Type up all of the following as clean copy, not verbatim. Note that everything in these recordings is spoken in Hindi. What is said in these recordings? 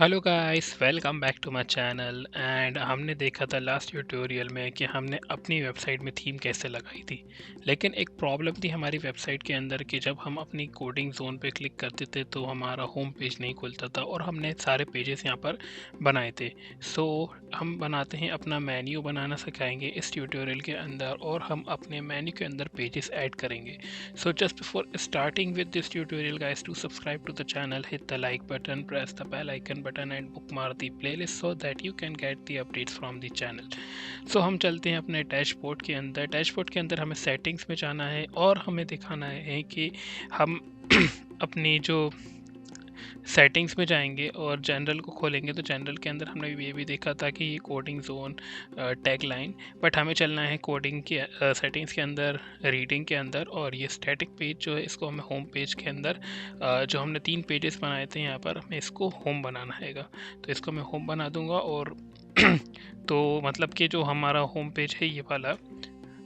Hello guys, welcome back to my channel. And हमने देखा था लास्ट ट्यूटोरियल में कि हमने अपनी वेबसाइट में थीम कैसे लगाई थी। लेकिन एक प्रॉब्लम थी हमारी वेबसाइट के अंदर कि जब हम अपनी कोडिंग जोन पे क्लिक करते थे तो हमारा होम पेज नहीं खुलता था और हमने सारे पेजेस यहाँ पर बनाए थे। सो हम बनाते हैं, अपना मेन्यू बनाना सिखाएंगे इस ट्यूटोरियल के अंदर और हम अपने मेन्यू के अंदर पेजेस ऐड करेंगे। So just before starting with this tutorial guys, do subscribe to the channel, hit the like button, press the bell icon button and bookmark the playlist so that you can get the updates from the channel. So हम चलते हैं अपने डैशबोर्ड के अंदर। डैशबोर्ड के अंदर हमें सेटिंग्स में जाना है और हमें दिखाना है कि हम अपनी जो सेटिंग्स में जाएंगे और जनरल को खोलेंगे तो जनरल के अंदर हमने ये भी देखा था कि ये coding zone tag line, but हमें चलना है कोडिंग के सेटिंग्स के अंदर, रीडिंग के अंदर। और ये स्टैटिक पेज जो है इसको हमें होम पेज के अंदर जो हमने 3 पेजेस बनाए थे यहाँ पर हमें इसको होम बनाना हैगा। तो इसको मैं होम बना दूंगा और तो मतलब कि जो हमारा होम पेज है ये वाला,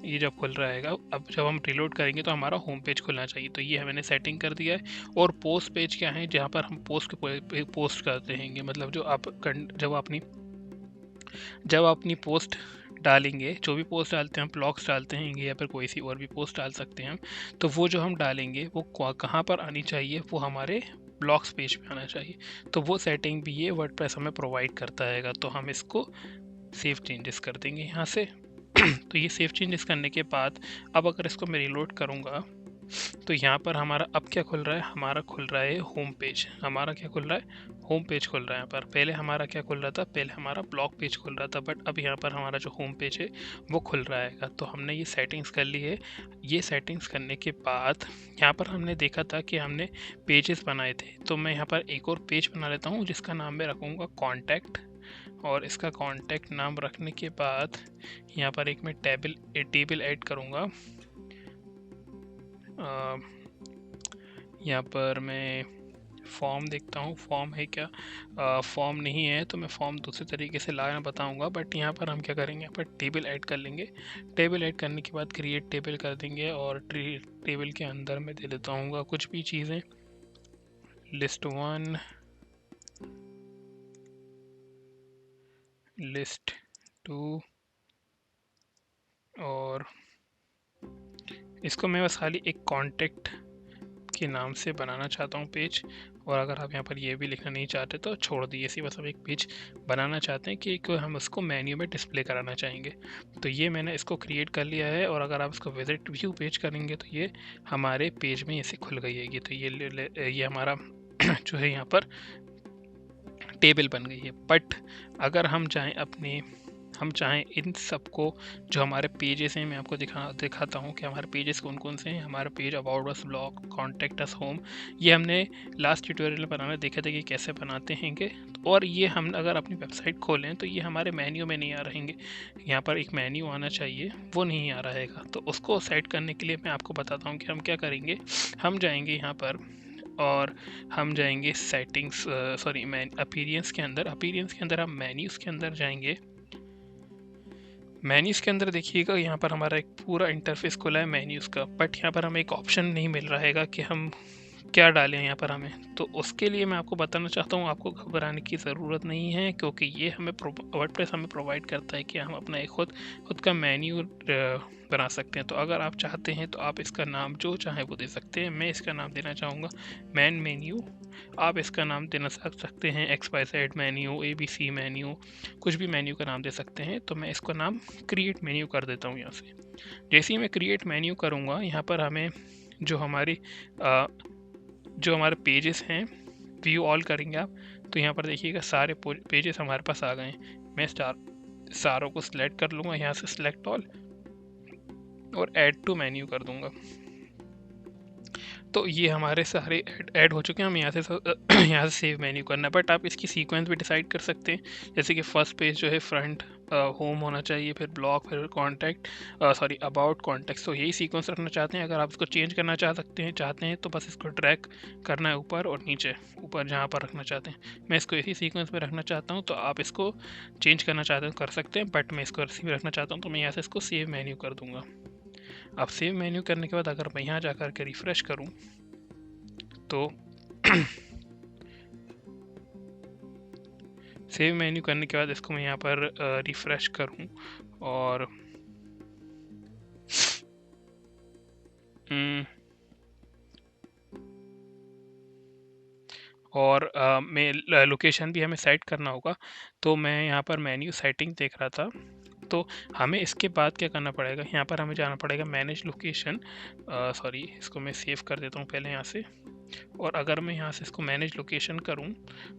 ये जब खुल रहा है, अब जब हम रिलोड करेंगे तो हमारा होम पेज खुलना चाहिए। तो ये मैंने सेटिंग कर दिया है। और पोस्ट पेज क्या है, जहाँ पर हम पोस्ट करते हैं, मतलब जो आप जब आप अपनी पोस्ट डालेंगे, जो भी पोस्ट डालते हैं हम, ब्लॉग्स डालते हैं या फिर कोई सी और भी पोस्ट डाल सकते हैं हम, तो वो जो हम डालेंगे वो कहाँ पर आनी चाहिए, वो हमारे ब्लॉग्स पेज पे आना चाहिए। तो वो सेटिंग भी ये वर्डप्रेस हमें प्रोवाइड करता है। तो हम इसको सेव चेंजेस कर देंगे यहाँ से। तो ये सेव चेंजेस करने के बाद अब अगर इसको मैं रिलोड करूँगा तो यहाँ पर हमारा अब क्या खुल रहा है, हमारा खुल रहा है होम पेज। हमारा क्या खुल रहा है, होम पेज खुल रहा है। यहाँ पर पहले हमारा क्या खुल रहा था, पहले हमारा ब्लॉग पेज खुल रहा था, बट अब यहाँ पर हमारा जो होम पेज है वो खुल रहा है। तो हमने ये सेटिंग्स कर ली है। ये सेटिंग्स करने के बाद यहाँ पर हमने देखा था कि हमने पेजेस बनाए थे, तो मैं यहाँ पर एक और पेज बना लेता हूँ जिसका नाम मैं रखूँगा कॉन्टैक्ट। और इसका कॉन्टैक्ट नाम रखने के बाद यहाँ पर एक मैं टेबल ऐड करूँगा। यहाँ पर मैं फॉर्म देखता हूँ, फॉर्म है क्या, फॉर्म नहीं है तो मैं फॉर्म दूसरे तरीके से लाना बताऊँगा। बट यहाँ पर हम क्या करेंगे, यहाँ पर टेबल ऐड कर लेंगे। टेबल ऐड करने के बाद क्रिएट टेबल कर देंगे और टेबल के अंदर मैं दे देता हूँ कुछ भी चीज़ें, list1, list2, और इसको मैं बस खाली एक कॉन्टेक्ट के नाम से बनाना चाहता हूँ पेज। और अगर आप यहाँ पर ये भी लिखना नहीं चाहते तो छोड़ दीजिए, इसी बस हम एक पेज बनाना चाहते हैं कि हम उसको मेन्यू में डिस्प्ले कराना चाहेंगे। तो ये मैंने इसको क्रिएट कर लिया है। और अगर आप इसको विजिट व्यू पेज करेंगे तो ये हमारे पेज में ऐसे खुल गई है। तो ये हमारा जो है यहाँ पर टेबल बन गई है। बट अगर हम चाहें इन सबको, जो हमारे पेजेस हैं, मैं आपको दिखाता हूँ कि हमारे पेजेस कौन कौन से हैं। हमारा page about us, blog, contact us, home, ये हमने लास्ट ट्यूटोरियल में बनाना देखे थे कि कैसे बनाते हैंगे। और ये हम अगर अपनी वेबसाइट खोलें तो ये हमारे मेन्यू में नहीं आ रहेंगे। यहाँ पर एक मेन्यू आना चाहिए, वो नहीं आ रहेगा। तो उसको सेट करने के लिए मैं आपको बताता हूँ कि हम क्या करेंगे। हम जाएंगे यहाँ पर और हम जाएंगे सेटिंग्स, सॉरी, अपीरियंस के अंदर हम मेन्यूज़ के अंदर जाएंगे। मेन्यूज़ के अंदर देखिएगा, यहाँ पर हमारा एक पूरा इंटरफेस खुला है मेन्यूज़ का, बट यहाँ पर हमें एक ऑप्शन नहीं मिल रहा है कि हम क्या डालें यहाँ पर हमें। तो उसके लिए मैं आपको बताना चाहता हूँ, आपको घबराने की ज़रूरत नहीं है, क्योंकि ये हमें वर्डप्रेस हमें प्रोवाइड करता है कि हम अपना एक खुद का मेन्यू बना सकते हैं। तो अगर आप चाहते हैं तो आप इसका नाम जो चाहें वो दे सकते हैं। मैं इसका नाम देना चाहूँगा मैन मेन्यू। आप इसका नाम देना सकते हैं XYZ मेन्यू, ABC मेन्यू, कुछ भी मेन्यू का नाम दे सकते हैं। तो मैं इसको नाम क्रिएट मेन्यू कर देता हूँ यहाँ से। जैसे ही मैं क्रिएट मेन्यू करूँगा, यहाँ पर हमें जो हमारे पेजेस हैं, व्यू ऑल करेंगे आप, तो यहाँ पर देखिएगा सारे पेजेस हमारे पास आ गए हैं। मैं सारों को सिलेक्ट कर लूँगा, यहाँ से सिलेक्ट ऑल, और ऐड टू मेन्यू कर दूँगा। तो ये हमारे सारे ऐड हो चुके हैं। हम यहाँ से यहाँ से सेव मेन्यू करना है। बट आप इसकी सीक्वेंस भी डिसाइड कर सकते हैं, जैसे कि फर्स्ट पेज जो है फ्रंट होम होना चाहिए, फिर ब्लॉग, फिर कॉन्टैक्ट, सॉरी अबाउट, कॉन्टैक्ट। तो यही सीक्वेंस रखना चाहते हैं। अगर आप इसको चेंज करना चाहते हैं तो बस इसको ड्रैग करना है ऊपर और नीचे, ऊपर जहाँ पर रखना चाहते हैं। मैं इसको इसी सीक्वेंस में रखना चाहता हूँ, तो आप इसको चेंज करना चाहते हैं कर सकते हैं, बट मैं इसको इसी में रखना चाहता हूँ। तो मैं यहाँ से इसको सेव मेन्यू कर दूँगा। अब सेव मेन्यू करने के बाद अगर मैं यहाँ जाकर के रिफ़्रेश करूँ तो सेव मेन्यू करने के बाद इसको मैं यहाँ पर रिफ्रेश करूँ और मैं लोकेशन भी हमें सेट करना होगा। तो मैं यहाँ पर मेन्यू सेटिंग देख रहा था, तो हमें इसके बाद क्या करना पड़ेगा, यहाँ पर हमें जाना पड़ेगा मैनेज लोकेशन। सॉरी, इसको मैं सेव कर देता हूँ पहले यहाँ से। और अगर मैं यहाँ से इसको मैनेज लोकेशन करूँ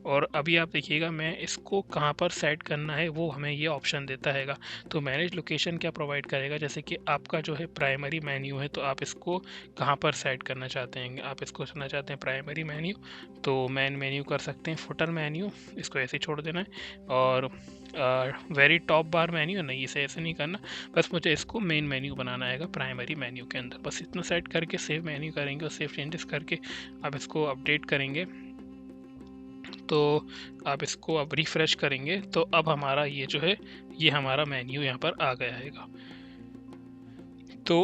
और अभी आप देखिएगा मैं इसको कहाँ पर सेट करना है वो हमें ये ऑप्शन देता हैगा। तो मैनेज लोकेशन क्या प्रोवाइड करेगा, जैसे कि आपका जो है प्राइमरी मेन्यू है, तो आप इसको कहाँ पर सेट करना चाहते हैं। आप इसको करना चाहते हैं प्राइमरी मेन्यू, तो मेन मेन्यू कर सकते हैं। फुटर मेन्यू, इसको ऐसे ही छोड़ देना है। और वेरी टॉप बार मेन्यू नहीं, इसे ऐसे नहीं करना, बस मुझे इसको मेन मेन्यू बनाना है प्राइमरी मेन्यू के अंदर। बस इतना सेट करके सेव मेन्यू करेंगे और सेव चेंजेस करके आप इसको अपडेट करेंगे। तो आप इसको अब रिफ्रेश करेंगे तो अब हमारा ये जो है ये हमारा मेन्यू यहाँ पर आ गया है। तो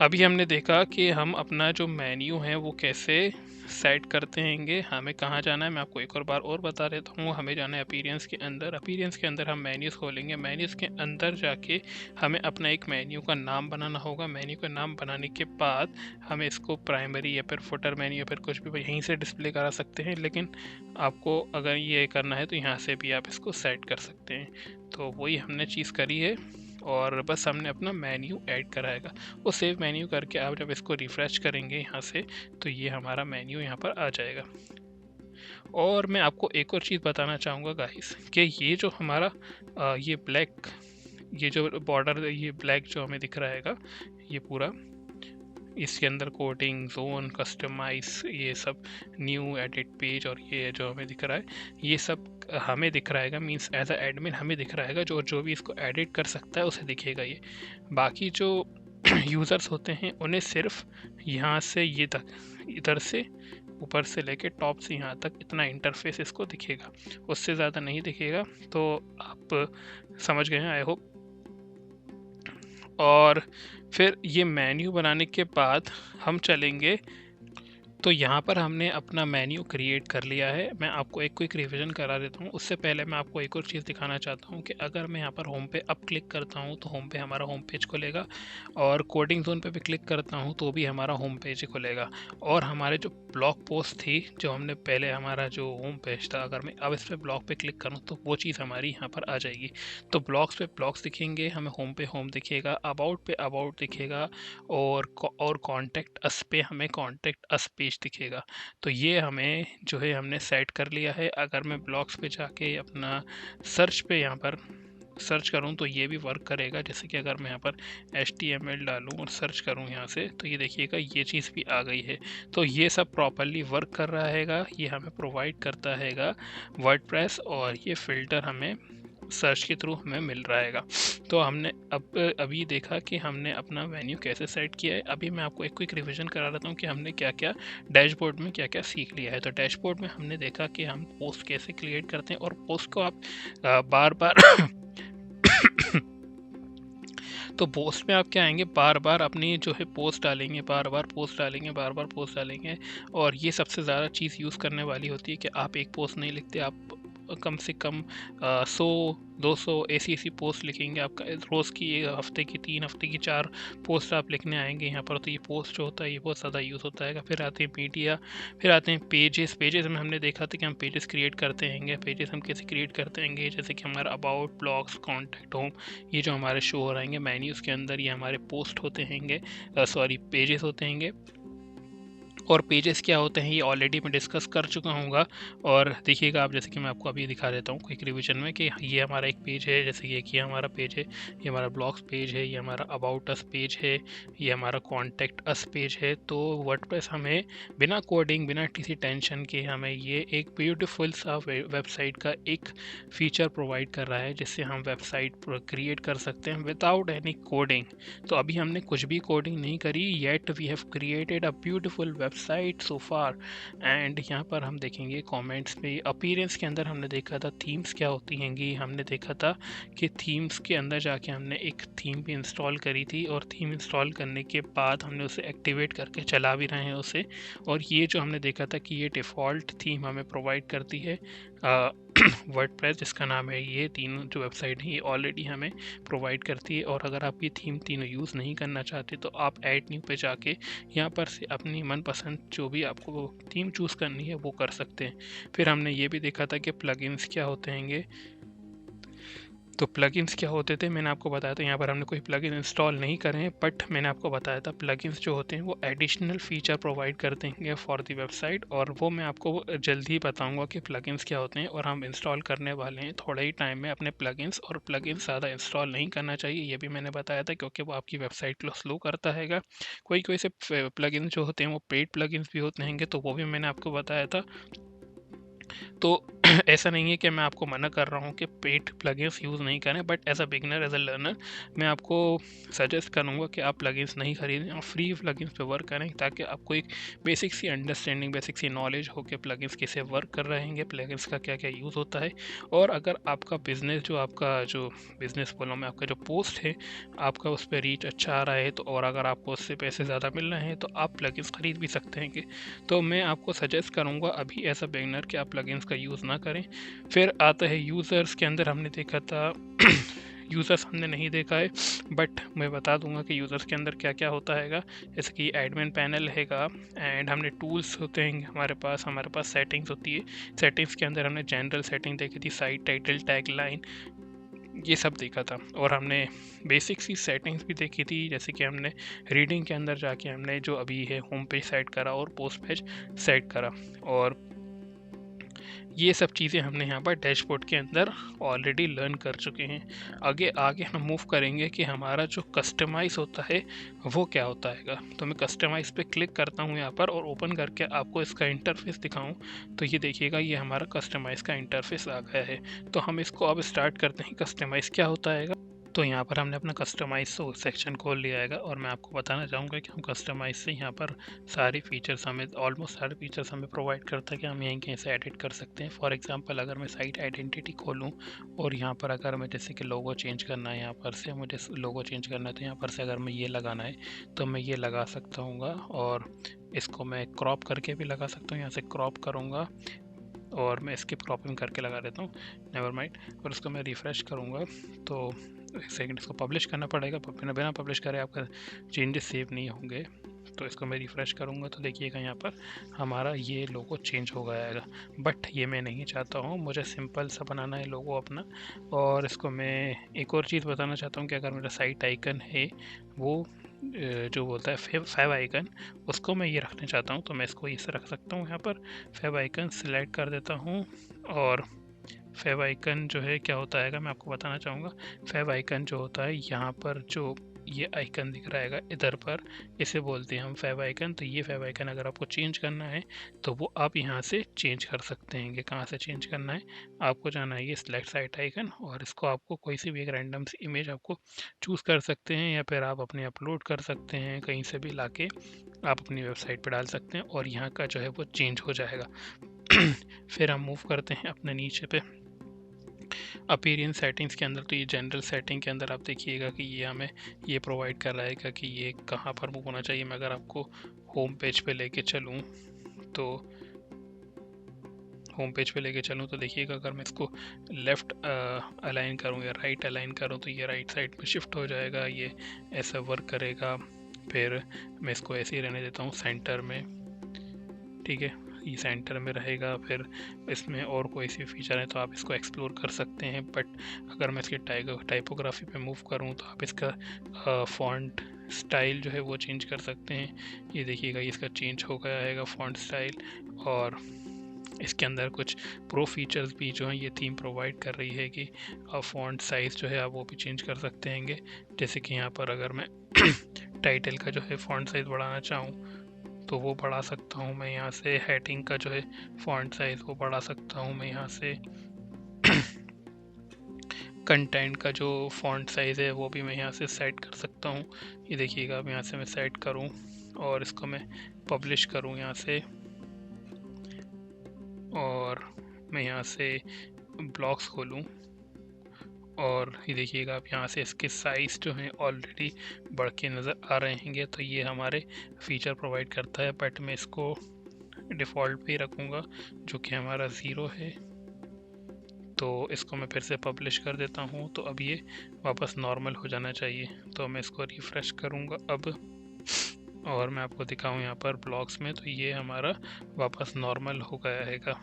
अभी हमने देखा कि हम अपना जो मेन्यू है वो कैसे सेट करते हैंगे। हमें कहाँ जाना है, मैं आपको एक और बार और बता देता हूँ। हमें जाना है अपीयरेंस के अंदर। अपीयरेंस के अंदर हम मेन्यूज़ खोलेंगे। मेन्यूज़ के अंदर जाके हमें अपना एक मेन्यू का नाम बनाना होगा। मेन्यू का नाम बनाने के बाद हमें इसको प्राइमरी या फिर फुटर मेन्यू या फिर कुछ भी यहीं से डिस्प्ले करा सकते हैं, लेकिन आपको अगर ये करना है तो यहाँ से भी आप इसको सेट कर सकते हैं। तो वही हमने चीज़ करी है और बस हमने अपना मेन्यू ऐड कराएगा। वो सेव मेन्यू करके आप जब इसको रिफ़्रेश करेंगे यहाँ से, तो ये हमारा मेन्यू यहाँ पर आ जाएगा। और मैं आपको एक और चीज़ बताना चाहूँगा गाइस, कि ये जो हमारा ये ब्लैक, ये जो बॉर्डर, ये ब्लैक जो हमें दिख रहा हैगा, ये पूरा इसके अंदर कोडिंग जोन, कस्टमाइज, ये सब न्यू एडिट पेज और ये जो हमें दिख रहा है, ये सब हमें दिख रहा है। मीन्स एज अ एडमिन हमें दिख रहा है, जो भी इसको एडिट कर सकता है उसे दिखेगा ये। बाकी जो यूज़र्स होते हैं उन्हें सिर्फ यहाँ से ये तक, इधर से ऊपर से लेके टॉप से यहाँ तक इतना इंटरफेस इसको दिखेगा, उससे ज़्यादा नहीं दिखेगा। तो आप समझ गए हैं आई होप। और फिर ये मेन्यू बनाने के बाद हम चलेंगे, तो यहाँ पर हमने अपना मेन्यू क्रिएट कर लिया है। मैं आपको एक क्विक रिवीजन करा देता हूँ। उससे पहले मैं आपको एक और चीज़ दिखाना चाहता हूँ कि अगर मैं यहाँ पर होम पे अब क्लिक करता हूँ तो होम पे हमारा होम पेज खुलेगा, और कोडिंग जोन पे भी क्लिक करता हूँ तो भी हमारा होम पेज ही खुलेगा। और हमारे जो ब्लॉग पोस्ट थी, जो हमने पहले, हमारा जो होम पेज था, अगर मैं अब इस पर ब्लॉग पे क्लिक करूँ तो वो चीज़ हमारी यहाँ पर आ जाएगी। तो ब्लॉग्स पे ब्लॉग्स दिखेंगे, हमें होम पे होम दिखेगा, अबाउट पे अबाउट दिखेगा, और कॉन्टैक्ट अस पे हमें कॉन्टैक्ट अस पेज दिखेगा। तो ये हमें जो है हमने सेट कर लिया है। अगर मैं ब्लॉग्स पे जाके अपना सर्च पे यहाँ पर सर्च करूँ तो ये भी वर्क करेगा। जैसे कि अगर मैं यहाँ पर HTML डालूँ और सर्च करूँ यहाँ से, तो ये देखिएगा ये चीज़ भी आ गई है। तो ये सब प्रॉपरली वर्क कर रहा हैगा। ये हमें प्रोवाइड करता हैगा वर्डप्रेस, और ये फ़िल्टर हमें सर्च के थ्रू हमें मिल रहा हैगा। तो हमने अभी देखा कि हमने अपना मेन्यू कैसे सेट किया है। अभी मैं आपको एक क्विक रिवीजन करा देता हूँ कि हमने क्या क्या डैशबोर्ड में क्या क्या सीख लिया है। तो डैशबोर्ड में हमने देखा कि हम पोस्ट कैसे क्रिएट करते हैं, और पोस्ट को आप बार बार तो पोस्ट में आप क्या आएंगे, बार बार अपनी जो है पोस्ट डालेंगे, बार बार पोस्ट डालेंगे, बार बार पोस्ट डालेंगे। और ये सबसे ज़्यादा चीज़ यूज़ करने वाली होती है कि आप एक पोस्ट नहीं लिखते, आप कम से कम 100-200 ऐसी पोस्ट लिखेंगे। आपका रोज़ की, एक हफ्ते की 3, हफ्ते की 4 पोस्ट आप लिखने आएंगे यहाँ पर। तो ये पोस्ट जो होता है ये बहुत ज़्यादा यूज़ होता है। फिर आते हैं मीडिया, फिर आते हैं पेजेस। पेजेस में हमने देखा था कि हम पेजेस क्रिएट करते हैंगे। पेजेस हम कैसे क्रिएट करते हैंगे, जैसे कि हमारा अबाउट, ब्लॉग्स, कॉन्टैक्ट, होम, ये जो हमारे शो हो रहेंगे मेन्यूज़ के अंदर, ये हमारे पोस्ट होते हैंगे, सॉरी पेजेस होते हैंगे। और पेजेस क्या होते हैं ये ऑलरेडी मैं डिस्कस कर चुका हूँगा। और देखिएगा आप, जैसे कि मैं आपको अभी दिखा देता हूँ क्विक रिवीजन में, कि ये हमारा एक पेज है, जैसे कि ये हमारा पेज है, ये हमारा ब्लॉग्स पेज है, ये हमारा अबाउट अस पेज है, ये हमारा कॉन्टैक्ट अस पेज है। तो वर्डप्रेस हमें बिना कोडिंग, बिना किसी टेंशन के हमें ये एक ब्यूटीफुल सा वेबसाइट का एक फीचर प्रोवाइड कर रहा है, जिससे हम वेबसाइट क्रिएट कर सकते हैं विदाउट एनी कोडिंग। तो अभी हमने कुछ भी कोडिंग नहीं करी, yet we have created a beautiful website so far. And यहाँ पर हम देखेंगे कमेंट्स पे, अपीयरेंस के अंदर हमने देखा था थीम्स क्या होती हैंगी। हमने देखा था कि थीम्स के अंदर जाके हमने एक थीम भी इंस्टॉल करी थी, और थीम इंस्टॉल करने के बाद हमने उसे एक्टिवेट करके चला भी रहे हैं उसे। और ये जो हमने देखा था कि ये डिफ़ॉल्ट थीम हमें प्रोवाइड करती है वर्डप्रेस जिसका नाम है, ये तीनों जो वेबसाइट है ये ऑलरेडी हमें प्रोवाइड करती है। और अगर आप ये थीम तीनों यूज़ नहीं करना चाहते तो आप ऐड न्यू पे जाके यहाँ पर से अपनी मनपसंद जो भी आपको थीम चूज़ करनी है वो कर सकते हैं। फिर हमने ये भी देखा था कि प्लगइन्स क्या होते हैं। तो प्लगइन्स क्या होते थे मैंने आपको बताया था। यहाँ पर हमने कोई प्लगइन इंस्टॉल नहीं करे हैं, बट मैंने आपको बताया था प्लगइन्स जो होते हैं वो एडिशनल फीचर प्रोवाइड करते हैं फॉर दी वेबसाइट, और वो मैं आपको जल्दी ही बताऊंगा कि प्लगइन्स क्या होते हैं। और हम इंस्टॉल करने वाले हैं थोड़े ही टाइम में अपने प्लगइन्स। और प्लगइन्स ज़्यादा इंस्टॉल नहीं करना चाहिए, ये भी मैंने बताया था, क्योंकि वो आपकी वेबसाइट को स्लो करता है। कोई कोई से प्लगइन्स जो होते हैं वो पेड प्लगइन्स भी होते हैं, तो वो भी मैंने आपको बताया था। तो ऐसा नहीं है कि मैं आपको मना कर रहा हूँ कि पेड प्लगइन्स यूज़ नहीं करें, but as a beginner, as a learner, मैं आपको सजेस्ट करूँगा कि आप प्लगइन्स नहीं खरीदें और फ्री प्लगइन्स पे वर्क करें, ताकि आपको एक बेसिक सी अंडरस्टैंडिंग, बेसिक सी नॉलेज हो कि प्लगइन्स कैसे वर्क कर रहे हैं, प्लगइन्स का क्या क्या यूज़ होता है। और अगर आपका बिजनेस जो बिजनेस बोलो मैं, आपका जो पोस्ट है, आपका उस पर रीच अच्छा आ रहा है, तो और अगर आपको उससे पैसे ज़्यादा मिल रहे हैं तो आप प्लगइन्स खरीद भी सकते हैं। तो मैं आपको सजेस्ट करूँगा अभी एज अ बिगनर कि आप प्लगइन्स का यूज़ ना करें। फिर आता है यूज़र्स के अंदर, हमने देखा था यूज़र्स हमने नहीं देखा है, बट मैं बता दूंगा कि यूज़र्स के अंदर क्या क्या होता हैगा। जैसे कि एडमिन पैनल हैगा, एंड हमने टूल्स होते हैं हमारे पास सेटिंग्स होती है। सेटिंग्स के अंदर हमने जनरल सेटिंग देखी थी, साइट टाइटल, टैग लाइन, ये सब देखा था। और हमने बेसिक सी सेटिंग्स भी देखी थी, जैसे कि हमने रीडिंग के अंदर जाके हमने जो अभी है होम पेज सेट करा और पोस्ट पेज सेट करा, और ये सब चीज़ें हमने यहाँ पर डैशबोर्ड के अंदर ऑलरेडी लर्न कर चुके हैं। आगे आगे हम मूव करेंगे कि हमारा जो कस्टमाइज़ होता है वो क्या होता है। तो मैं कस्टमाइज़ पे क्लिक करता हूँ यहाँ पर और ओपन करके आपको इसका इंटरफेस दिखाऊँ, तो ये देखिएगा, ये हमारा कस्टमाइज़ का इंटरफेस आ गया है। तो हम इसको अब स्टार्ट करते हैं, कस्टमाइज़ क्या होता है। तो यहाँ पर हमने अपना कस्टमाइज सेक्शन खोल लिया है, और मैं आपको बताना चाहूँगा कि हम कस्टमाइज से यहाँ पर सारी फीचर्स हमें, ऑलमोस्ट सारे फीचर्स हमें प्रोवाइड करता है कि हम यहीं कहीं से एडिट कर सकते हैं। फॉर एग्जांपल, अगर मैं साइट आइडेंटिटी खोलूँ और यहाँ पर अगर मैं, जैसे कि लोगो चेंज करना है, यहाँ पर से मुझे लोगो चेंज करना है, तो यहाँ पर से अगर मैं ये लगाना है तो मैं ये लगा सकता हूँ, और इसको मैं क्रॉप करके भी लगा सकता हूँ। यहाँ से क्रॉप करूँगा और मैं इसकी क्रॉपिंग करके लगा देता हूँ, नेवर माइंड। और उसको मैं रिफ़्रेश करूँगा तो एक सेकंड, इसको पब्लिश करना पड़ेगा, बिना पब्लिश करे आपका चेंजेस सेव नहीं होंगे। तो इसको मैं रिफ़्रेश करूँगा तो देखिएगा यहाँ पर हमारा ये लोगो चेंज हो गया, बट ये मैं नहीं चाहता हूँ, मुझे सिंपल सा बनाना है लोगो अपना। और इसको मैं एक और चीज़ बताना चाहता हूँ कि अगर मेरा साइट आइकन है वो जो बोलता है फेव आइकन, उसको मैं ये रखना चाहता हूँ, तो मैं इसको इसे रख सकता हूँ। यहाँ पर फेव आइकन सिलेक्ट कर देता हूँ, और फेव आइकन जो है क्या होता है मैं आपको बताना चाहूँगा। फेव आइकन जो होता है, यहाँ पर जो ये आइकन दिख रहा है इधर पर, इसे बोलते हैं हम फेव आइकन। तो ये फेव आइकन अगर आपको चेंज करना है तो वो आप यहाँ से चेंज कर सकते हैं। कि कहाँ से चेंज करना है, आपको जाना है ये सिलेक्ट साइट आइकन, और इसको आपको कोई सी भी एक रैंडम सी इमेज आपको चूज़ कर सकते हैं, या फिर आप अपने अपलोड कर सकते हैं, कहीं से भी लाके आप अपनी वेबसाइट पर डाल सकते हैं, और यहाँ का जो है वो चेंज हो जाएगा। फिर हम मूव करते हैं अपने नीचे पे अपीयरेंस सेटिंग्स के अंदर। तो ये जनरल सेटिंग के अंदर आप देखिएगा कि ये हमें ये प्रोवाइड कर रहा है कि ये कहाँ पर मूव होना चाहिए। मैं अगर आपको होम पेज पे लेके चलूँ तो तो देखिएगा, अगर मैं इसको लेफ़्ट अलाइन करूँ या राइट अलाइन करूँ तो ये राइट साइड में शिफ्ट हो जाएगा, ये ऐसा वर्क करेगा। फिर मैं इसको ऐसे ही रहने देता हूँ सेंटर में, ठीक है, ये सेंटर में रहेगा। फिर इसमें और कोई सी फीचर है तो आप इसको एक्सप्लोर कर सकते हैं, बट अगर मैं इसकी टाइपोग्राफी पे मूव करूँ तो आप इसका फॉन्ट स्टाइल जो है वो चेंज कर सकते हैं। ये देखिएगा, इसका चेंज हो गया है फॉन्ट स्टाइल। और इसके अंदर कुछ प्रो फीचर्स भी जो हैं ये थीम प्रोवाइड कर रही है कि फॉन्ट साइज़ जो है आप वो भी चेंज कर सकते हैं। जैसे कि यहाँ पर अगर मैं टाइटल का जो है फॉन्ट साइज़ बढ़ाना चाहूँ तो वो बढ़ा सकता हूँ मैं यहाँ से। हेडिंग का जो है फॉन्ट साइज़ वो बढ़ा सकता हूँ मैं यहाँ से। कंटेंट का जो फॉन्ट साइज़ है वो भी मैं यहाँ से सेट कर सकता हूँ। ये देखिएगा, अब यहाँ से मैं सेट करूँ और इसको मैं पब्लिश करूँ यहाँ से, और मैं यहाँ से ब्लॉग्स खोलूँ, और ये देखिएगा आप यहाँ से इसके साइज़ जो हैं ऑलरेडी बढ़ के नज़र आ रहे हैं। तो ये हमारे फीचर प्रोवाइड करता है, बट मैं इसको डिफ़ॉल्ट पे ही रखूँगा जो कि हमारा 0 है। तो इसको मैं फिर से पब्लिश कर देता हूँ, तो अब ये वापस नॉर्मल हो जाना चाहिए। तो मैं इसको रिफ़्रेश करूँगा अब, और मैं आपको दिखाऊँ यहाँ पर ब्लॉग्स में, तो ये हमारा वापस नॉर्मल हो गया हैगा।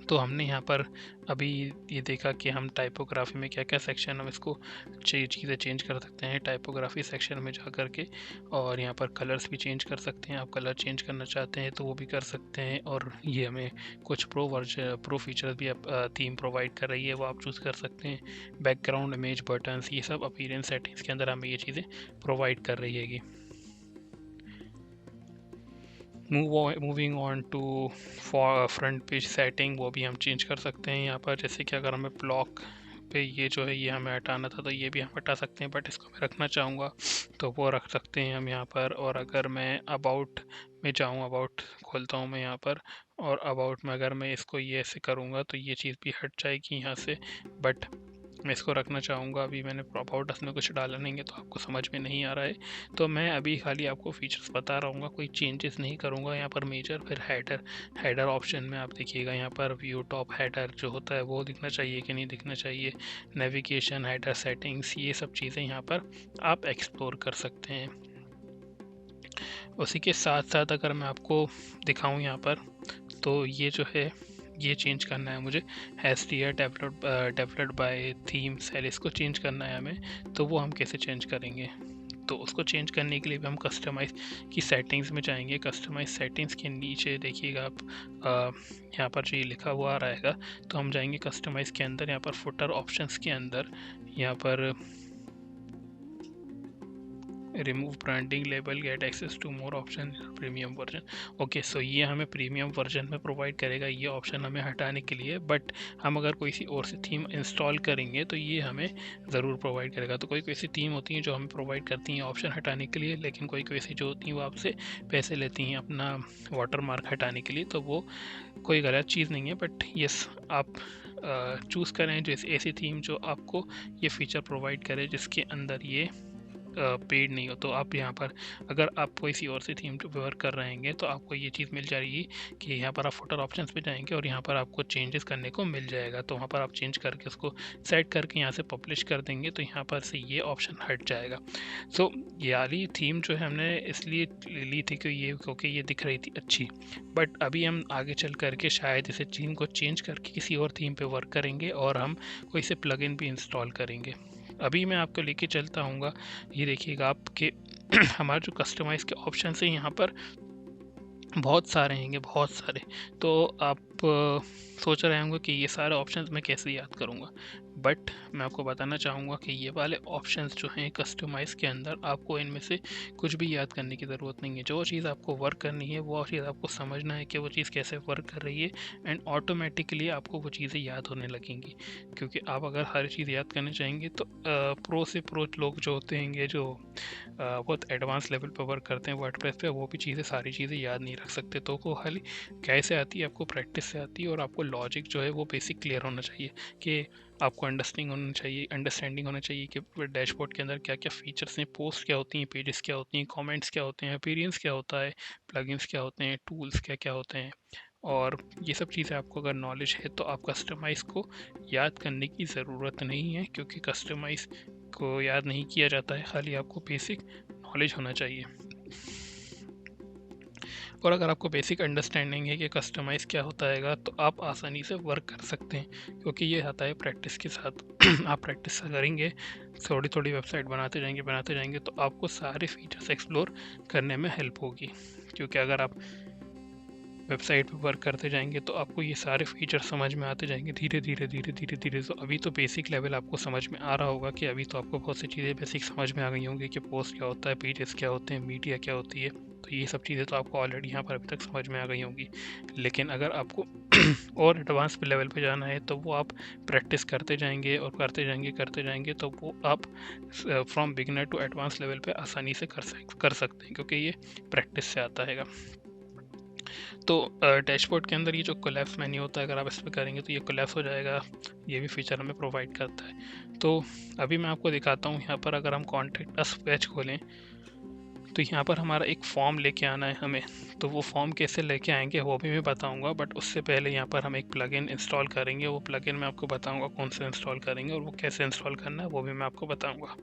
तो हमने यहाँ पर अभी ये देखा कि हम टाइपोग्राफी में क्या क्या सेक्शन हम इसको चीज़ें चेंज कर सकते हैं टाइपोग्राफी सेक्शन में जा कर के, और यहाँ पर कलर्स भी चेंज कर सकते हैं। आप कलर चेंज करना चाहते हैं तो वो भी कर सकते हैं, और ये हमें कुछ प्रो फीचर्स भी थीम प्रोवाइड कर रही है, वो आप चूज़ कर सकते हैं। बैकग्राउंड इमेज बटन्स, ये सब अपीयरेंस सेटिंग्स के अंदर हमें ये चीज़ें प्रोवाइड कर रही हैगी। Moving on to front page setting, वो भी हम चेंज कर सकते हैं यहाँ पर। जैसे कि अगर हमें ब्लॉक पे ये जो है ये हमें हटाना था, तो ये भी हम हटा सकते हैं, बट इसको मैं रखना चाहूँगा तो वो रख सकते हैं हम यहाँ पर। और अगर मैं अबाउट में जाऊँ, अबाउट खोलता हूँ मैं यहाँ पर, और अबाउट में अगर मैं इसको ये ऐसे करूँगा तो ये चीज़ भी हट जाएगी यहाँ से, बट मैं इसको रखना चाहूँगा। अभी मैंने अबाउट में कुछ डाला नहीं है तो आपको समझ में नहीं आ रहा है, तो मैं अभी खाली आपको फीचर्स बता रहा हूँ, कोई चेंजेस नहीं करूँगा यहाँ पर मेजर। फिर हेडर ऑप्शन में आप देखिएगा यहाँ पर व्यू टॉप हेडर जो होता है वो दिखना चाहिए कि नहीं दिखना चाहिए, नेविगेशन, हेडर सेटिंग्स, ये सब चीज़ें यहाँ पर आप एक्सप्लोर कर सकते हैं। उसी के साथ साथ अगर मैं आपको दिखाऊँ यहाँ पर, तो ये जो है ये चेंज करना है मुझे, HDR developed by theme sell, इसको चेंज करना है हमें। तो वो हम कैसे चेंज करेंगे, तो उसको चेंज करने के लिए भी हम कस्टमाइज़ की सेटिंग्स में जाएंगे। कस्टमाइज सेटिंग्स के नीचे देखिएगा आप, यहाँ पर जो ये लिखा हुआ आ रहेगा, तो हम जाएंगे कस्टमाइज़ के अंदर, यहाँ पर फुटर ऑप्शंस के अंदर, यहाँ पर remove branding label, get access to more option, premium version. Okay, so ये हमें प्रीमियम वर्जन में प्रोवाइड करेगा ये ऑप्शन हमें हटाने के लिए, बट हम अगर कोई सी और सी थीम इंस्टॉल करेंगे तो ये हमें ज़रूर प्रोवाइड करेगा। तो कोई सी थीम होती हैं जो हमें प्रोवाइड करती हैं ऑप्शन हटाने के लिए, लेकिन कोई सी जो होती हैं वो आपसे पैसे लेती हैं अपना वाटर मार्क हटाने के लिए, तो वो कोई गलत चीज़ नहीं है। बट यस, आप चूज़ करें जो ऐसी थीम जो आपको ये फीचर प्रोवाइड करे जिसके अंदर ये पेड नहीं हो। तो आप यहाँ पर अगर आप कोई सी और सी थीम जो वर्क कर रहे हैं तो आपको ये चीज़ मिल जाएगी कि यहाँ पर आप फुटर ऑप्शंस पे जाएंगे और यहाँ पर आपको चेंजेस करने को मिल जाएगा। तो वहाँ पर आप चेंज करके उसको सेट करके यहाँ से पब्लिश कर देंगे तो यहाँ पर से ये ऑप्शन हट जाएगा। सो ये वाली थीम जो है हमने इसलिए ली थी क्योंकि ये दिख रही थी अच्छी, बट अभी हम आगे चल करके शायद इसे थीम को चेंज करके किसी और थीम पे वर्क करेंगे और हम कोई से प्लगइन भी इंस्टॉल करेंगे। अभी मैं आपको लेके चलता हूँ, ये देखिएगा आपके हमारे जो कस्टमाइज़ के ऑप्शन हैं यहाँ पर बहुत सारे हैंगे, बहुत सारे। तो आप सोच रहे होंगे कि ये सारे ऑप्शंस मैं कैसे याद करूँगा, बट मैं आपको बताना चाहूँगा कि ये वाले ऑप्शंस जो हैं कस्टमाइज़ के अंदर, आपको इनमें से कुछ भी याद करने की ज़रूरत नहीं है। जो चीज़ आपको वर्क करनी है वो चीज़ आपको समझना है कि वो चीज़ कैसे वर्क कर रही है, एंड ऑटोमेटिकली आपको वो चीज़ें याद होने लगेंगी। क्योंकि आप अगर हर चीज़ याद करना चाहेंगे तो प्रो से प्रो लोग जो होते हैं जो बहुत एडवांस लेवल पर वर्क करते हैं वर्डप्रेस पे, वो भी चीज़ें सारी चीज़ें याद नहीं रख सकते। तो वो खाली कैसे आती है, आपको प्रैक्टिस से आती है, और आपको लॉजिक जो है वो बेसिक क्लियर होना चाहिए कि आपको अंडरस्टैंडिंग होना चाहिए कि डैशबोर्ड के अंदर क्या क्या फीचर्स हैं, पोस्ट क्या होती हैं, पेजेस क्या होती हैं, कमेंट्स क्या होते हैं, अपीयरेंस क्या होता है, प्लगइन्स क्या होते हैं, टूल्स क्या क्या होते हैं। और ये सब चीज़ें आपको अगर नॉलेज है तो आप कस्टमाइज़ को याद करने की ज़रूरत नहीं है, क्योंकि कस्टमाइज़ को याद नहीं किया जाता है, खाली आपको बेसिक नॉलेज होना चाहिए। और अगर आपको बेसिक अंडरस्टैंडिंग है कि कस्टमाइज़ क्या होता है तो आप आसानी से वर्क कर सकते हैं, क्योंकि ये आता है प्रैक्टिस के साथ। आप प्रैक्टिस करेंगे, थोड़ी थोड़ी वेबसाइट बनाते जाएंगे तो आपको सारे फीचर्स एक्सप्लोर करने में हेल्प होगी। क्योंकि अगर आप वेबसाइट पे वर्क करते जाएंगे तो आपको ये सारे फीचर समझ में आते जाएंगे धीरे धीरे। तो अभी तो बेसिक लेवल आपको समझ में आ रहा होगा कि अभी तो आपको बहुत सी चीज़ें बेसिक समझ में आ गई होंगी कि पोस्ट क्या होता है, पेजेस क्या होते हैं, मीडिया क्या होती है। तो ये सब चीज़ें तो आपको ऑलरेडी यहाँ पर अभी तक समझ में आ गई होंगी। लेकिन अगर आपको और एडवांस लेवल पे जाना है तो वो आप प्रैक्टिस करते जाएंगे और करते जाएंगे तो वो आप from beginner to advance level पे आसानी से कर सकते हैं, क्योंकि ये प्रैक्टिस से आता है। तो डैशबोर्ड के अंदर ये जो कोलैप्स मेन्यू होता है, अगर आप इस पर करेंगे तो ये कोलैप्स हो जाएगा। ये भी फीचर हमें प्रोवाइड करता है। तो अभी मैं आपको दिखाता हूँ यहाँ पर, अगर हम कॉन्टैक्ट अस पेज खोलें तो यहाँ पर हमारा एक फॉर्म लेके आना है हमें। तो वो फॉर्म कैसे लेके आएंगे वो भी मैं बताऊंगा, बट उससे पहले यहाँ पर हम एक प्लगइन इंस्टॉल करेंगे। वो प्लगइन मैं आपको बताऊंगा कौन सा इंस्टॉल करेंगे और वो कैसे इंस्टॉल करना है वो भी मैं आपको बताऊंगा।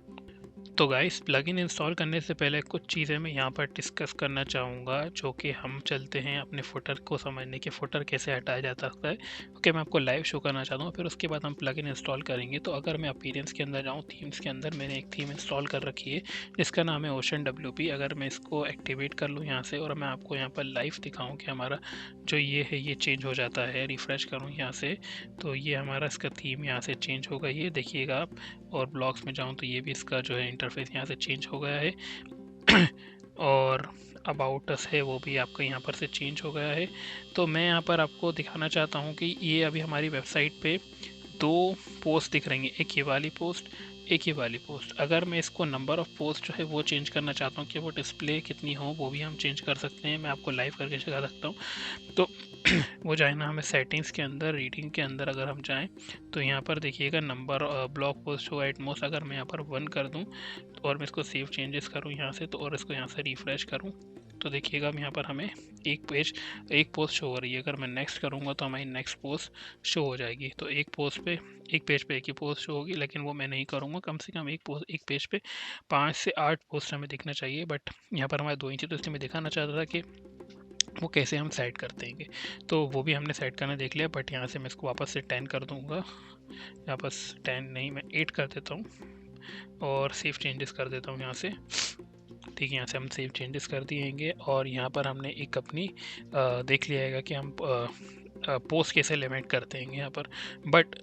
तो गाइस, प्लगइन इंस्टॉल करने से पहले कुछ चीज़ें मैं यहाँ पर डिस्कस करना चाहूँगा, जो कि हम चलते हैं अपने फुटर को समझने के, फुटर कैसे हटाया जा सकता है। ओके, मैं आपको लाइव शो करना चाहता हूँ, फिर उसके बाद हम प्लगइन इंस्टॉल करेंगे। तो अगर मैं अपीयरेंस के अंदर जाऊँ, थीम्स के अंदर मैंने एक थीम इंस्टॉल कर रखी है जिसका नाम है ओशन WP। अगर मैं इसको एक्टिवेट कर लूँ यहाँ से और मैं आपको यहाँ पर लाइव दिखाऊँ कि हमारा जो ये है ये चेंज हो जाता है, रिफ़्रेश करूँ यहाँ से, तो ये हमारा इसका थीम यहाँ से चेंज हो गई है, देखिएगा आप। और ब्लॉग्स में जाऊँ तो ये भी इसका जो है इंटरफेस यहाँ से चेंज हो गया है और अबाउट अस है वो भी आपका यहाँ पर से चेंज हो गया है। तो मैं यहाँ पर आपको दिखाना चाहता हूँ कि ये अभी हमारी वेबसाइट पे 2 पोस्ट दिख रही हैं, एक ये वाली पोस्ट, एक ये वाली पोस्ट। अगर मैं इसको नंबर ऑफ़ पोस्ट जो है वो चेंज करना चाहता हूँ कि वो डिस्प्ले कितनी हो, वो भी हम चेंज कर सकते हैं। मैं आपको लाइव करके सिखा सकता हूँ। तो वो जाए ना, हमें सेटिंग्स के अंदर, रीडिंग के अंदर अगर हम जाएं तो यहाँ पर देखिएगा नंबर ब्लॉग पोस्ट होगा एटमोस्ट। अगर मैं यहाँ पर 1 कर दूँ और मैं इसको सेव चेंजेस करूँ यहाँ से, तो और इसको यहाँ से रिफ़्रेश करूँ तो देखिएगा अब यहाँ पर हमें एक पोस्ट शो हो रही है। अगर मैं नेक्स्ट करूँगा तो हमारी नेक्स्ट पोस्ट शो हो जाएगी। तो एक पेज पे एक ही पोस्ट शो होगी, लेकिन वो मैं नहीं करूँगा। कम से कम एक पेज पे 5 से 8 पोस्ट हमें दिखना चाहिए। बट यहाँ पर हमारे 2 ही थी, तो इसलिए मैं दिखाना चाहता था कि वो कैसे हम सेट करते हैं। तो वो भी हमने सेट करना देख लिया। बट यहाँ से मैं इसको वापस से 10 कर दूँगा, वापस 10 नहीं, मैं 8 कर देता हूँ और सेव चेंजेस कर देता हूँ यहाँ से। ठीक है, यहाँ से हम सेव चेंजेस कर दिएंगे और यहाँ पर हमने एक अपनी देख लिया है कि हम पोस्ट कैसे लिमिट करते हैं यहाँ पर। बट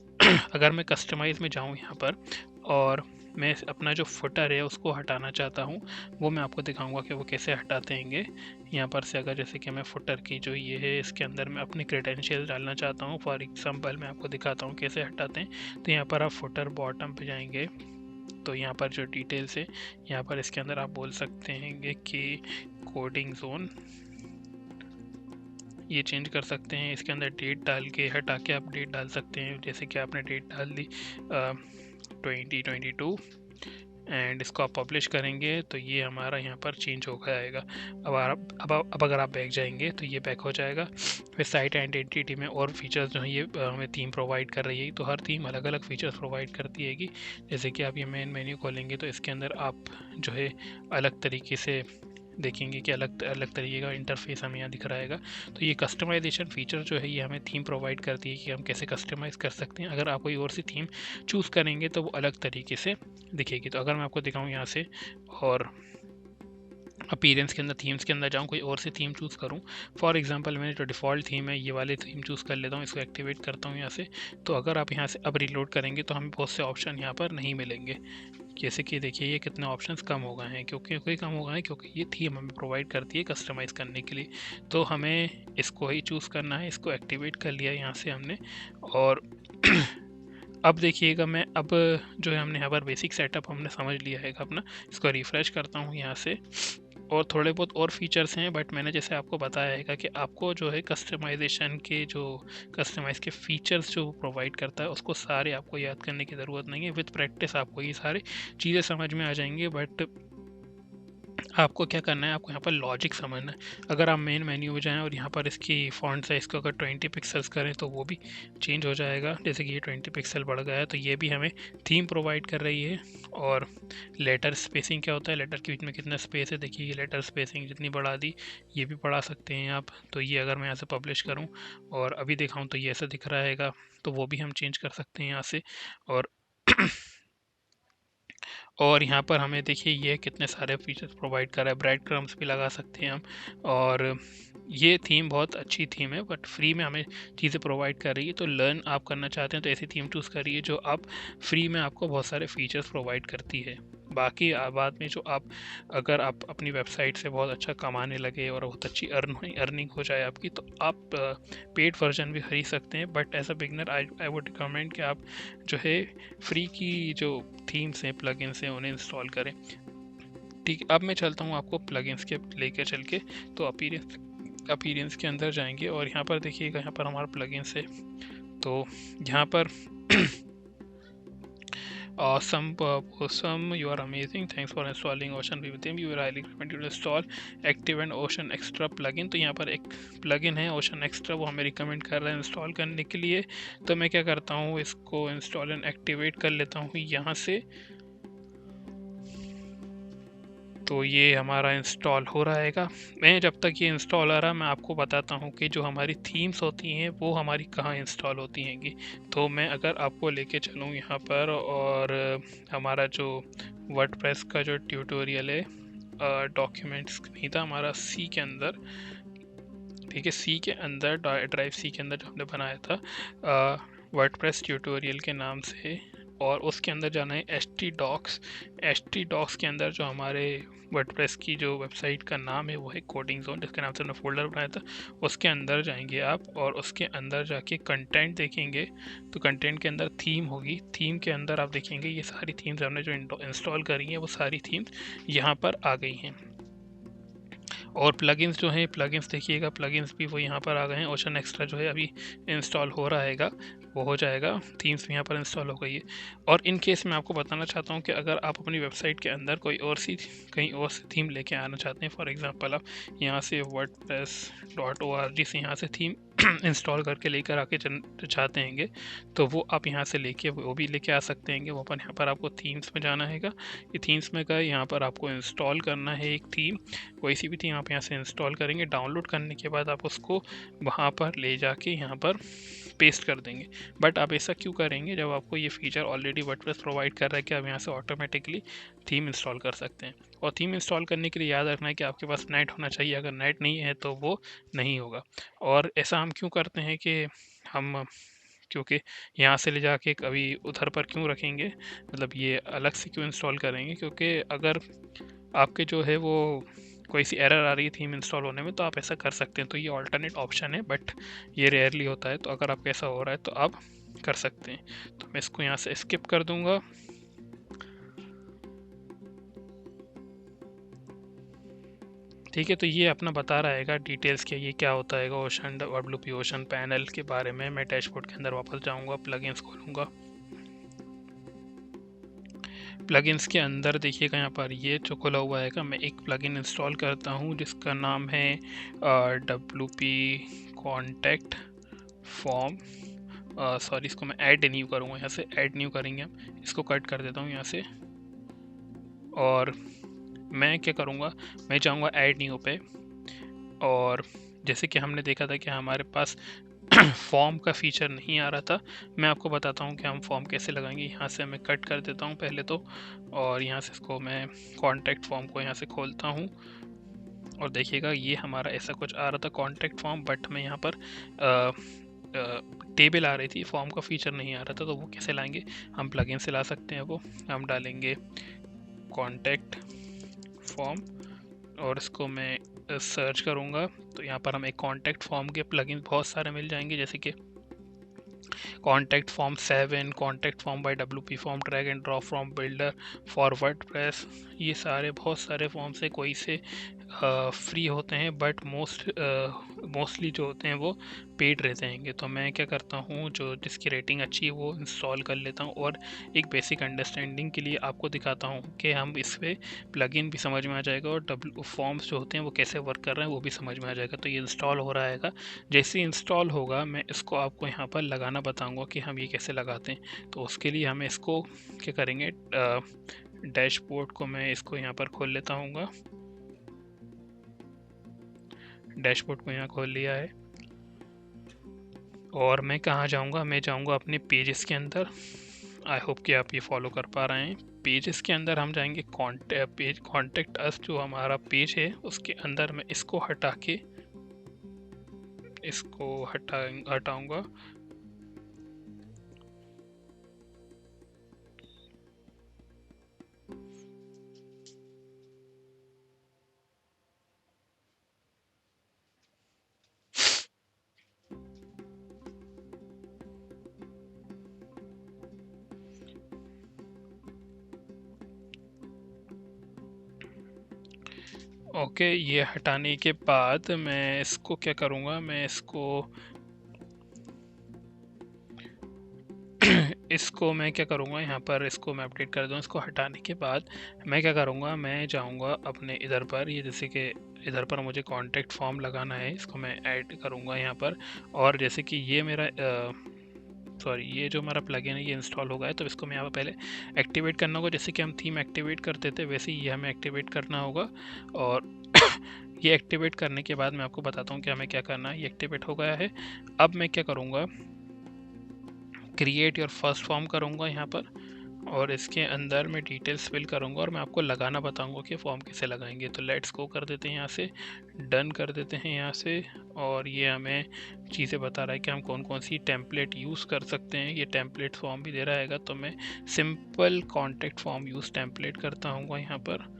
अगर मैं कस्टमाइज़ में जाऊँ यहाँ पर और मैं अपना जो फुटर है उसको हटाना चाहता हूँ, वो मैं आपको दिखाऊंगा कि वो कैसे हटाते हैं। यहाँ पर से अगर जैसे कि मैं फुटर की जो ये है इसके अंदर मैं अपनी क्रेडेंशियल डालना चाहता हूँ, फॉर एग्जांपल मैं आपको दिखाता हूँ कैसे हटाते हैं। तो यहाँ पर आप फुटर बॉटम पे जाएंगे, तो यहाँ पर जो डिटेल्स है यहाँ पर इसके अंदर आप बोल सकते हैं कि कोडिंग जोन, ये चेंज कर सकते हैं। इसके अंदर डेट डाल के हटा के आप डेट डाल सकते हैं, जैसे कि आपने डेट डाल दी 2022 एंड इसको आप पब्लिश करेंगे तो ये हमारा यहाँ पर चेंज हो जाएगा। अब अगर आप बैक जाएंगे तो ये बैक हो जाएगा। फिर साइट आइडेंटिटी में और फीचर्स जो हैं ये हमें थीम प्रोवाइड कर रही है। तो हर थीम अलग अलग फीचर्स प्रोवाइड करती है। जैसे कि आप ये मेन मेन्यू खोलेंगे तो इसके अंदर आप जो है अलग तरीके से देखेंगे कि अलग अलग तरीके का इंटरफेस हमें यहाँ दिख रहेगा। तो ये कस्टमाइजेशन फीचर जो है ये हमें थीम प्रोवाइड करती है कि हम कैसे कस्टमाइज़ कर सकते हैं। अगर आप कोई और सी थीम चूज़ करेंगे तो वो अलग तरीके से दिखेगी। तो अगर मैं आपको दिखाऊँ यहाँ से और अपीयरेंस के अंदर थीम्स के अंदर जाऊँ, कोई और सी थीम चूज़ करूँ, फॉर एग्जांपल मैंने जो डिफ़ॉल्ट थीम है ये वाली थीम चूज़ कर लेता हूँ, इसको एक्टिवेट करता हूँ यहाँ से। तो अगर आप यहाँ से अब रीलोड करेंगे तो हमें बहुत से ऑप्शन यहाँ पर नहीं मिलेंगे। जैसे कि देखिए ये कितने ऑप्शंस कम हो गए हैं, क्योंकि कम हो गए हैं क्योंकि ये थीम हमें प्रोवाइड करती है कस्टमाइज़ करने के लिए। तो हमें इसको ही चूज़ करना है, इसको एक्टिवेट कर लिया यहाँ से हमने। और अब देखिएगा मैं अब जो है हमने यहाँ पर बेसिक सेटअप हमने समझ लिया है अपना। इसको रिफ़्रेश करता हूँ यहाँ से और थोड़े बहुत और फीचर्स हैं, बट मैंने जैसे आपको बताया है कि आपको जो है कस्टमाइजेशन के जो कस्टमाइज़ के फीचर्स जो प्रोवाइड करता है उसको सारे आपको याद करने की ज़रूरत नहीं है। विद प्रैक्टिस आपको ये सारी चीज़ें समझ में आ जाएंगी। बट आपको क्या करना है, आपको यहाँ पर लॉजिक समझना है। अगर आप मेन मेन्यू में जाएँ और यहाँ पर इसकी फ़ॉन्ट साइज़ को अगर 20 पिक्सल्स करें तो वो भी चेंज हो जाएगा। जैसे कि ये 20 पिक्सल बढ़ गया है तो ये भी हमें थीम प्रोवाइड कर रही है। और लेटर स्पेसिंग क्या होता है, लेटर के बीच में कितना स्पेस है, देखिए ये लेटर स्पेसिंग जितनी बढ़ा दी ये भी बढ़ा सकते हैं आप। तो ये अगर मैं यहाँ से पब्लिश करूँ और अभी दिखाऊँ तो ये ऐसा दिख रहेगा, तो वो भी हम चेंज कर सकते हैं यहाँ से। और यहाँ पर हमें देखिए ये कितने सारे फीचर्स प्रोवाइड कर रहा है, ब्रेड क्रम्स भी लगा सकते हैं हम। और ये थीम बहुत अच्छी थीम है, बट फ्री में हमें चीज़ें प्रोवाइड कर रही है। तो लर्न आप करना चाहते हैं तो ऐसी थीम चूज़ करिए जो आप फ्री में आपको बहुत सारे फीचर्स प्रोवाइड करती है। बाकी बाद में जो अगर आप अपनी वेबसाइट से बहुत अच्छा कमाने लगे और बहुत अच्छी अर्निंग हो जाए आपकी, तो आप पेड वर्जन भी खरीद सकते हैं। But as a beginner I would recommend कि आप जो है फ्री की जो थीम्स हैं, प्लगइन्स हैं, उन्हें इंस्टॉल करें। ठीक है, अब मैं चलता हूँ आपको प्लगइन्स के लेकर चल के। तो अपीयरेंस के अंदर जाएंगे और यहाँ पर देखिएगा, यहाँ पर हमारा प्लगइन्स है। तो यहाँ पर awesome, you are amazing, thanks for installing Ocean View theme, you will highly recommend you to install Active and Ocean Extra plugin। तो यहाँ पर एक प्लगइन है Ocean Extra, वो हमें रिकमेंड कर रहा है इंस्टॉल करने के लिए। तो मैं क्या करता हूँ, इसको इंस्टॉल एंड एक्टिवेट कर लेता हूँ यहाँ से। तो ये हमारा इंस्टॉल हो रहेगा। मैं जब तक ये इंस्टॉल हो रहा मैं आपको बताता हूँ कि जो हमारी थीम्स होती हैं वो हमारी कहाँ इंस्टॉल होती हैंगी। तो मैं अगर आपको लेके चलूँ यहाँ पर, और हमारा जो वर्डप्रेस का जो ट्यूटोरियल है, डॉक्यूमेंट्स नहीं था हमारा, सी के अंदर, ठीक है, सी के अंदर, ड्राइव सी के अंदर जो हमने बनाया था वर्डप्रेस ट्यूटोरियल के नाम से, और उसके अंदर जाना है htdocs। htdocs के अंदर जो हमारे वर्डप्रेस की जो वेबसाइट का नाम है वो है कोडिंग जोन, जिसके नाम से हमने फोल्डर बनाया था। उसके अंदर जाएंगे आप और उसके अंदर जाके कंटेंट देखेंगे, तो कंटेंट के अंदर थीम होगी। थीम के अंदर आप देखेंगे ये सारी थीम्स हमने जो इंस्टॉल करी हैं वो सारी थीम्स यहाँ पर आ गई हैं। और प्लगइन्स जो हैं, प्लगइन्स देखिएगा, प्लगइन्स भी वो यहाँ पर आ गए हैं। ओशन एक्स्ट्रा जो है अभी इंस्टॉल हो रहेगा, वो हो जाएगा। थीम्स भी यहाँ पर इंस्टॉल हो गई है। और इन केस मैं आपको बताना चाहता हूँ कि अगर आप अपनी वेबसाइट के अंदर कोई और सी कहीं और से थीम लेके आना चाहते हैं, फॉर एग्जांपल आप यहाँ से wordpress.org से यहाँ से थीम इंस्टॉल करके लेकर आके चाहते हैंगे, तो वो आप यहाँ से लेके वो भी लेके आ सकते हैं। वो अपन यहाँ पर आपको थीम्स में जाना हैगा। ये थीम्स में गए, यहाँ पर आपको इंस्टॉल करना है एक थीम, कोई सी भी थीम आप यहाँ से इंस्टॉल करेंगे। डाउनलोड करने के बाद आप उसको वहाँ पर ले जाके यहाँ पर पेस्ट कर देंगे। बट आप ऐसा क्यों करेंगे जब आपको ये फीचर ऑलरेडी वर्डप्रेस प्रोवाइड कर रहा है कि आप यहाँ से ऑटोमेटिकली थीम इंस्टॉल कर सकते हैं। और थीम इंस्टॉल करने के लिए याद रखना है कि आपके पास नेट होना चाहिए, अगर नेट नहीं है तो वो नहीं होगा। और ऐसा हम क्यों करते हैं कि हम, क्योंकि यहाँ से ले जाके कभी उधर पर क्यों रखेंगे, मतलब ये अलग से क्यों इंस्टॉल करेंगे, क्योंकि अगर आपके जो है वो कोई सी एरर आ रही है थीम इंस्टॉल होने में तो आप ऐसा कर सकते हैं। तो ये ऑल्टरनेट ऑप्शन है, बट ये रेयरली होता है। तो अगर आपको ऐसा हो रहा है तो आप कर सकते हैं। तो मैं इसको यहाँ से स्किप कर दूंगा। ठीक है, तो ये अपना बता रहेगा डिटेल्स के ये क्या होता है ओशन WP ओशन पैनल के बारे में। मैं डैशबोर्ड के अंदर वापस जाऊंगा, प्लगइन्स खोलूंगा। प्लगइन्स के अंदर देखिएगा यहाँ पर ये जो खुला हुआ है, मैं एक प्लगइन इंस्टॉल करता हूँ जिसका नाम है WP कॉन्टैक्ट फॉर्म। सॉरी, इसको मैं ऐड न्यू करूँगा, यहाँ से ऐड न्यू करेंगे हम। इसको कट कर देता हूँ यहाँ से, और मैं क्या करूँगा, मैं जाऊँगा ऐड न्यू पे। और जैसे कि हमने देखा था कि हमारे पास फॉर्म का फीचर नहीं आ रहा था, मैं आपको बताता हूँ कि हम फॉर्म कैसे लगाएंगे। यहाँ से मैं कट कर देता हूँ पहले तो, और यहाँ से इसको मैं कॉन्टैक्ट फॉर्म को यहाँ से खोलता हूँ। और देखिएगा ये हमारा ऐसा कुछ आ रहा था कॉन्टैक्ट फॉर्म, बट मैं यहाँ पर टेबल आ रही थी, फॉर्म का फीचर नहीं आ रहा था। तो वो कैसे लाएंगे, हम प्लगइन से ला सकते हैं। वो हम डालेंगे कॉन्टैक्ट फॉर्म और इसको मैं सर्च करूँगा, तो यहाँ पर हमें कॉन्टैक्ट फॉर्म के प्लगइन बहुत सारे मिल जाएंगे, जैसे कि contact form 7, contact form by WP form, drag and drop form builder for WordPress. ये सारे बहुत सारे फॉर्म से कोई से फ्री होते हैं, बट मोस्टली जो होते हैं वो पेड रहते हैं। तो मैं क्या करता हूँ, जो जिसकी रेटिंग अच्छी है वो इंस्टॉल कर लेता हूँ, और एक बेसिक अंडरस्टैंडिंग के लिए आपको दिखाता हूँ कि हम इस पर प्लगइन भी समझ में आ जाएगा और फॉर्म्स जो होते हैं वो कैसे वर्क कर रहे हैं वो भी समझ में आ जाएगा। तो ये इंस्टॉल हो रहा है, जैसे इंस्टॉल होगा मैं इसको आपको यहाँ पर लगाना बताऊँगा कि हम ये कैसे लगाते हैं। तो उसके लिए हमें इसको क्या करेंगे, डैशबोर्ड को मैं इसको यहाँ पर खोल लेता हूँ। डैशबोर्ड को यहाँ खोल लिया है, और मैं कहाँ जाऊँगा, मैं जाऊँगा अपने पेजेस के अंदर। आई होप कि आप ये फॉलो कर पा रहे हैं। पेजेस के अंदर हम जाएंगे कॉन्टैक्ट अस, जो हमारा पेज है उसके अंदर मैं इसको हटा के इसको हटाऊँगा। ओके, ये हटाने के बाद मैं इसको क्या करूँगा, मैं इसको इसको मैं क्या करूँगा, यहाँ पर इसको मैं अपडेट कर दूँ। इसको हटाने के बाद मैं क्या करूँगा, मैं जाऊँगा अपने इधर पर, ये जैसे कि इधर पर मुझे कॉन्टैक्ट फॉर्म लगाना है, इसको मैं ऐड करूँगा यहाँ पर। और जैसे कि ये मेरा सॉरी, ये जो हमारा प्लगइन है ये इंस्टॉल हो गया है, तो इसको मैं यहाँ पर पहले एक्टिवेट करना होगा। जैसे कि हम थीम एक्टिवेट करते थे वैसे ही ये हमें एक्टिवेट करना होगा। और ये एक्टिवेट करने के बाद मैं आपको बताता हूँ कि हमें क्या करना है। ये एक्टिवेट हो गया है। अब मैं क्या करूँगा, क्रिएट योर फर्स्ट फॉर्म करूँगा यहाँ पर, और इसके अंदर मैं डिटेल्स फिल करूँगा और मैं आपको लगाना बताऊँगा कि फॉर्म कैसे लगाएंगे। तो लेट्स गो कर देते हैं यहाँ से, डन कर देते हैं यहाँ से। और ये हमें चीज़ें बता रहा है कि हम कौन कौन सी टेम्पलेट यूज़ कर सकते हैं। ये टेम्पलेट फॉर्म भी दे रहा है, तो मैं simple contact form use template करता हूँ यहाँ पर।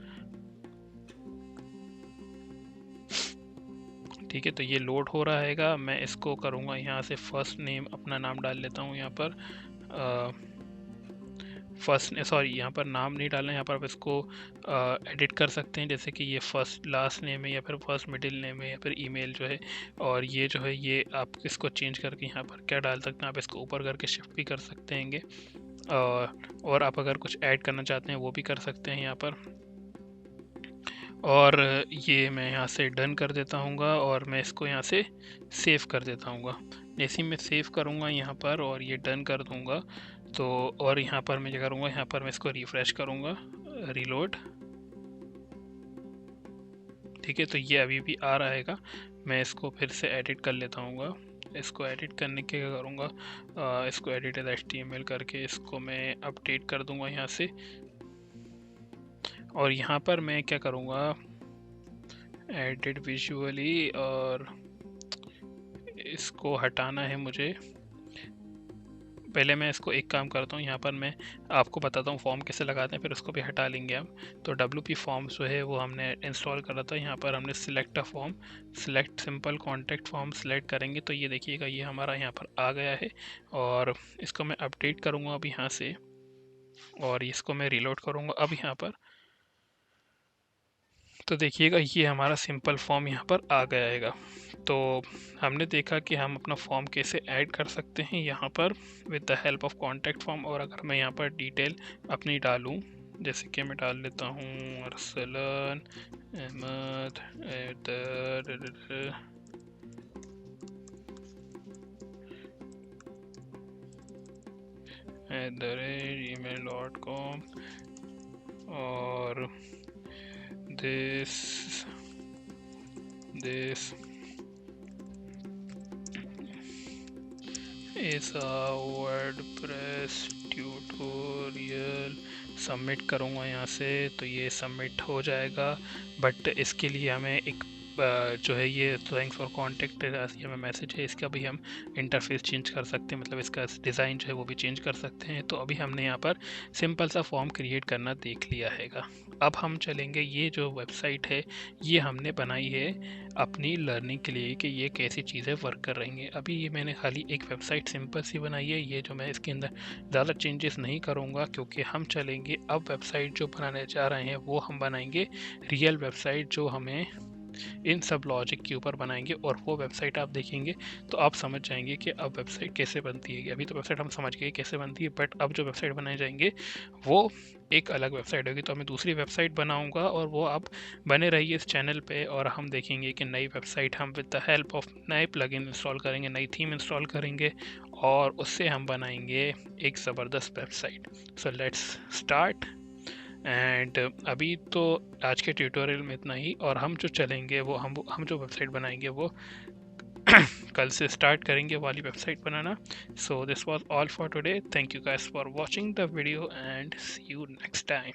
ठीक है, तो ये लोड हो रहा है। मैं इसको करूँगा यहाँ से फर्स्ट नेम, अपना नाम डाल लेता हूँ यहाँ पर। फर्स्ट सॉरी, यहाँ पर नाम नहीं डालना, यहाँ पर आप इसको एडिट कर सकते हैं, जैसे कि ये फर्स्ट लास्ट नेम है या फिर फर्स्ट मिडिल नेम है या फिर ईमेल जो है। और ये जो है ये आप इसको चेंज करके यहाँ पर क्या डाल सकते हैं, आप इसको ऊपर करके शिफ्ट भी कर सकते हैंगे। और आप अगर कुछ ऐड करना चाहते हैं वो भी कर सकते हैं यहाँ पर। और ये मैं यहाँ से डन कर देता हूँ और मैं इसको यहाँ से सेव कर देता हूँ। जैसे ही मैं सेव करूँगा यहाँ पर और ये डन कर दूँगा, तो और यहाँ पर मैं क्या करूँगा, यहाँ पर मैं इसको रिफ़्रेश करूँगा, रीलोड। ठीक है, तो ये अभी भी आ रहा है। मैं इसको फिर से एडिट कर लेता हूँ। इसको एडिट करने के क्या करूँगा, इसको एडिट एज HTML करके इसको मैं अपडेट कर दूँगा यहाँ से। और यहाँ पर मैं क्या करूँगा, एडिट विजुअली, और इसको हटाना है मुझे। पहले मैं इसको एक काम करता हूँ, यहाँ पर मैं आपको बताता हूँ फॉर्म कैसे लगाते हैं, फिर उसको भी हटा लेंगे हम। तो WP फॉर्म्स जो है वो हमने इंस्टॉल करा था। यहाँ पर हमने select a form, select simple contact form select करेंगे, तो ये देखिएगा ये हमारा यहाँ पर आ गया है। और इसको मैं अपडेट करूँगा अब यहाँ से, और इसको मैं रीलोड करूँगा अब यहाँ पर। तो देखिएगा ये हमारा सिंपल फॉर्म यहाँ पर आ गया है। तो हमने देखा कि हम अपना फॉर्म कैसे ऐड कर सकते हैं यहाँ पर with the help of contact form. और अगर मैं यहाँ पर डिटेल अपनी डालूँ, जैसे कि मैं डाल लेता हूँ अरसलन अहमद @gmail.com, और this is a WordPress tutorial, submit करूँगा यहाँ से, तो ये सबमिट हो जाएगा। बट इसके लिए हमें एक जो है ये थैंक्स फॉर कॉन्टेक्ट ये हमें मैसेज है, इसका भी हम इंटरफेस चेंज कर सकते हैं, मतलब इसका डिज़ाइन जो है वो भी चेंज कर सकते हैं। तो अभी हमने यहाँ पर सिंपल सा फॉर्म क्रिएट करना देख लिया हैगा। अब हम चलेंगे, ये जो वेबसाइट है ये हमने बनाई है अपनी लर्निंग के लिए कि ये कैसी चीज़ें वर्क कर रही हैं। अभी ये मैंने खाली एक वेबसाइट सिंपल सी बनाई है, ये जो मैं इसके अंदर ज़्यादा चेंजेस नहीं करूँगा, क्योंकि हम चलेंगे अब वेबसाइट जो बनाने जा रहे हैं वो हम बनाएंगे रियल वेबसाइट, जो हमें इन सब लॉजिक के ऊपर बनाएंगे। और वो वेबसाइट आप देखेंगे तो आप समझ जाएंगे कि अब वेबसाइट कैसे बनती है। अभी तो वेबसाइट हम समझ गए कैसे बनती है, बट अब जो वेबसाइट बनाए जाएंगे वो एक अलग वेबसाइट होगी। तो मैं दूसरी वेबसाइट बनाऊंगा और वो आप बने रहिए इस चैनल पे, और हम देखेंगे कि नई वेबसाइट हम विद द हेल्प ऑफ नए प्लगइन इंस्टॉल करेंगे, नई थीम इंस्टॉल करेंगे, और उससे हम बनाएंगे एक ज़बरदस्त website. So let's start. And अभी तो आज के ट्यूटोरियल में इतना ही, और हम जो चलेंगे वो हम जो वेबसाइट बनाएंगे वो कल से स्टार्ट करेंगे वाली वेबसाइट बनाना। So this was all for today, thank you guys for watching the video and see you next time.